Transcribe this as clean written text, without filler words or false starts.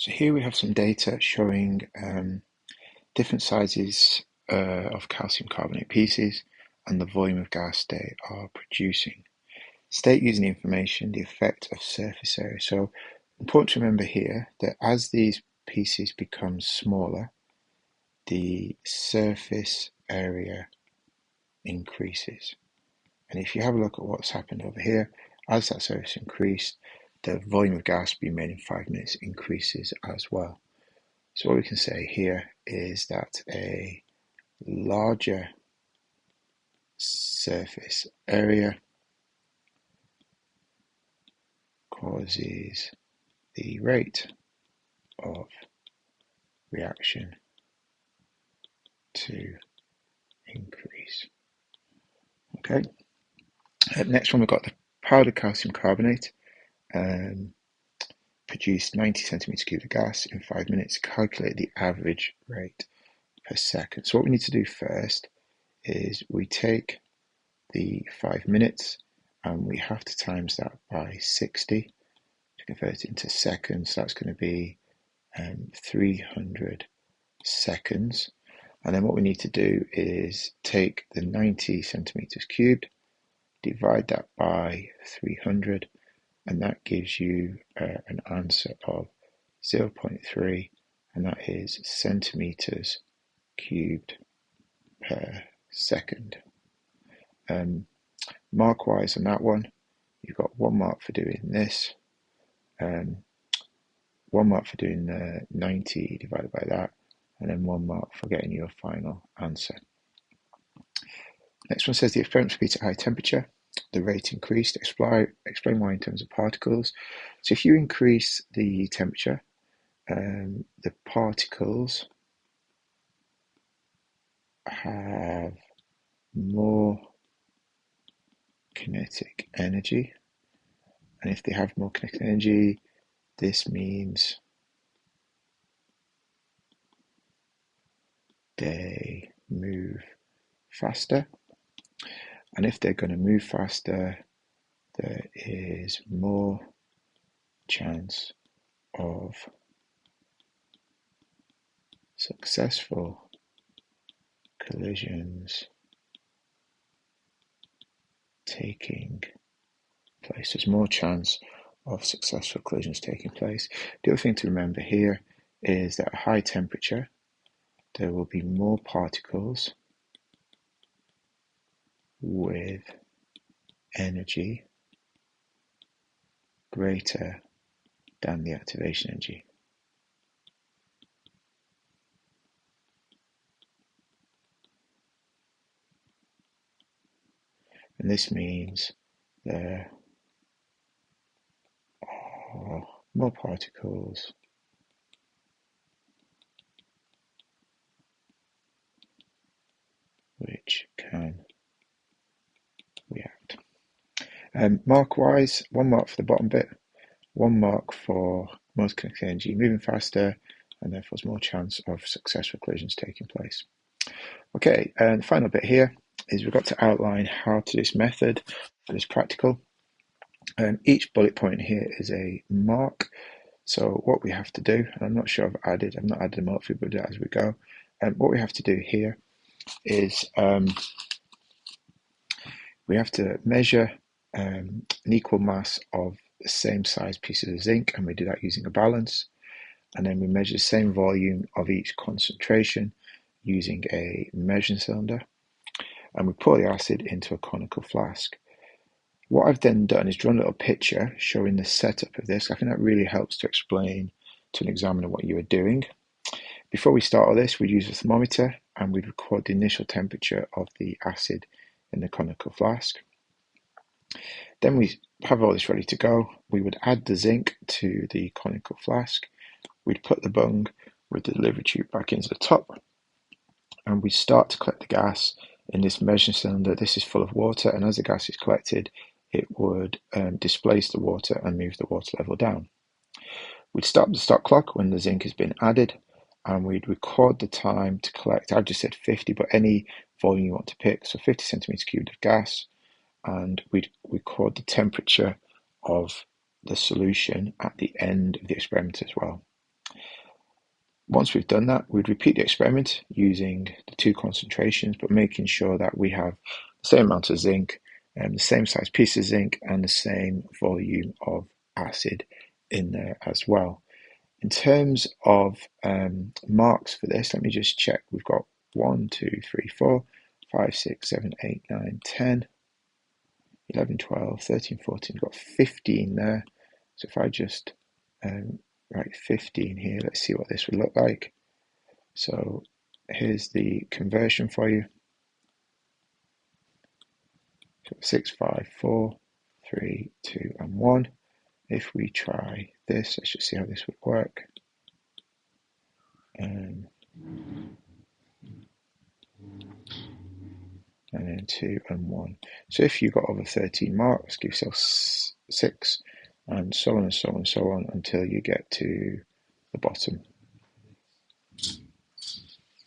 So here we have some data showing different sizes of calcium carbonate pieces and the volume of gas they are producing. State using the information the effect of surface area. So important to remember here that as these pieces become smaller, the surface area increases. And if you have a look at what's happened over here, as that surface increased, the volume of gas being made in 5 minutes increases as well. So what we can say here is that a larger surface area causes the rate of reaction to increase. Okay. Next one, we've got the powdered calcium carbonate. Produced 90 centimeters cubed of gas in 5 minutes. Calculate the average rate per second. So what we need to do first is we take the 5 minutes and we have to times that by 60 to convert it into seconds. So that's going to be 300 seconds. And then what we need to do is take the 90 centimeters cubed, divide that by 300, and that gives you an answer of 0.3, and that is centimeters cubed per second. Mark wise on that one, you've got 1 mark for doing this, 1 mark for doing the 90 divided by that, and then 1 mark for getting your final answer. Next one says the experiment repeats at high temperature. The rate increased. Explain why in terms of particles. So if you increase the temperature, the particles have more kinetic energy, and if they have more kinetic energy, this means they move faster, and if they're going to move faster, there is more chance of successful collisions taking place. There's more chance of successful collisions taking place. The other thing to remember here is that at high temperature, there will be more particles with energy greater than the activation energy. And this means there are more particles which can react. Mark wise, 1 mark for the bottom bit, 1 mark for most kinetic energy moving faster, and therefore there's more chance of successful collisions taking place. Okay, and the final bit here is we've got to outline how to do this method for this practical. Each bullet point here is a mark. So what we have to do, and I'm not sure I've not added them up, we'll do that as we go. What we have to do here is we have to measure an equal mass of the same size pieces of zinc, and we do that using a balance. And then we measure the same volume of each concentration using a measuring cylinder, and we pour the acid into a conical flask. What I've then done is drawn a little picture showing the setup of this. I think that really helps to explain to an examiner what you are doing. Before we start all this, we'd use a thermometer and we'd record the initial temperature of the acid in the conical flask. Then we have all this ready to go. We would add the zinc to the conical flask. We'd put the bung with the delivery tube back into the top, and we start to collect the gas in this measuring cylinder. This is full of water, and as the gas is collected, it would displace the water and move the water level down. We'd start the stop clock when the zinc has been added, and we'd record the time to collect. I've just said 50, but any volume you want to pick, so 50 centimeters cubed of gas, and we'd record the temperature of the solution at the end of the experiment as well. Once we've done that, we'd repeat the experiment using the two concentrations, but making sure that we have the same amount of zinc, the same size piece of zinc, and the same volume of acid in there as well. In terms of marks for this, let me just check. We've got 1, 2, 3, 4, 5, 6, 7, 8, 9, 10, 11, 12, 13, 14. We've got 15 there. So if I just write 15 here, let's see what this would look like. So here's the conversion for you. So 6, 5, 4, 3, 2, and 1. If we try this, let's just see how this would work. And then 2 and 1. So if you got over 13 marks, give yourself 6, and so on and so on and so on until you get to the bottom.